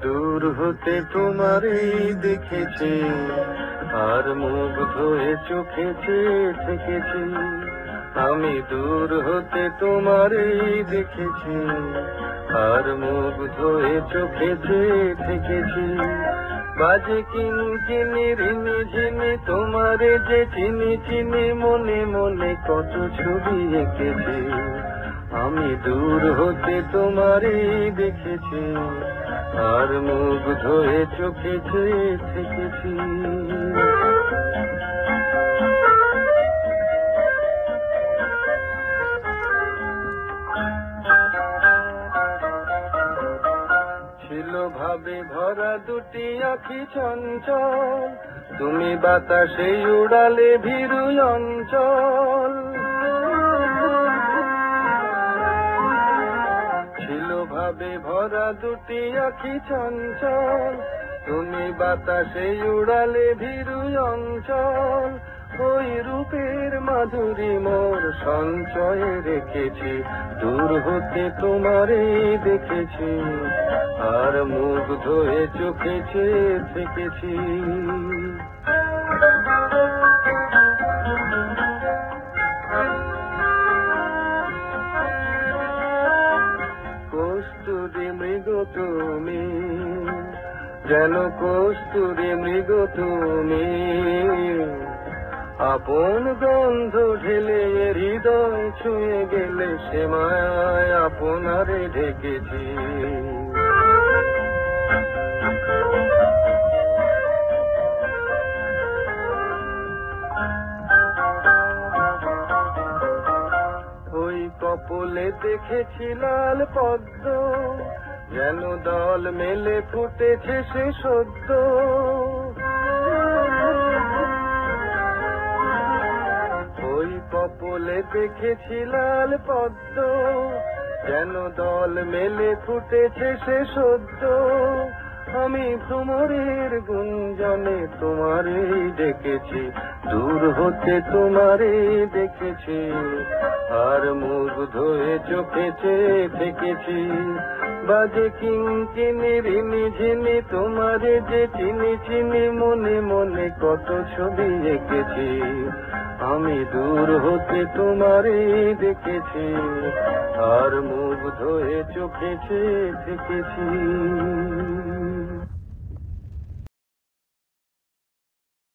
দূর হতে তোমারই দেখেছি, আর মুগ্ধ হয়ে চোখে চেয়ে থেকেছি। আমি দূর হতে তোমারই দেখেছি, আর মুগ্ধ হয়ে চোখে চেয়ে থেকেছি। বাজে কিনকিনি রিনি ঝিনি তোমারে যে চিনি চিনি, মনে মনে কত ছবি এঁকেছি। আমি দূর হতে তোমারই দেখেছি, আর মুগ্ধ হয়ে চোখে চেয়ে থেকেছি। ছিল ভাবে ভরা দুটি আখি চঞ্চল, তুমি বাতাসে উড়ালে ভীরু অঞ্চল। ছিল ভাবে ভরা দুটি আখি চঞ্চল, তুমি বাতাসে উড়ালে ভীরু অঞ্চল। ওই রূপের মাধুরী মোর সঞ্চয়ে রেখেছি, দূর হতে তোমারে দেখেছি, আর মুগ্ধ হয়ে চোখে চেয়ে থেকেছি। কস্তুরী মৃগ তুমি, যেন কস্তুরী মৃগ তুমি, আপন গন্ধ ঢেলে হৃদয় ছুঁয়ে গেলে, সে মায়ায় আপনারে ঢেকেছি। ওই কপলে দেখেছি লাল পদ্ম, যেন দল মেলে ফুটেছে সে সদ্য। ওই কপলে দেখেছি লাল পদ্ম, যেন দল মেলে ফুটেছে সে সদ্য। আমি ভ্রমরের গুঞ্জনে তোমারে ডেকেছি, দূর হতে তোমারে দেখেছি, আর মুগ্ধ হয়ে চোখে চেয়ে থেকেছি। বাজে কিনকিনি রিনি ঝিনি তোমারে যে চিনি চিনি, মনে মনে কত ছবি এঁকেছি। আমি দূর হতে তোমারে দেখেছি, আর মুগ্ধ হয়ে চোখে চেয়ে থেকেছি।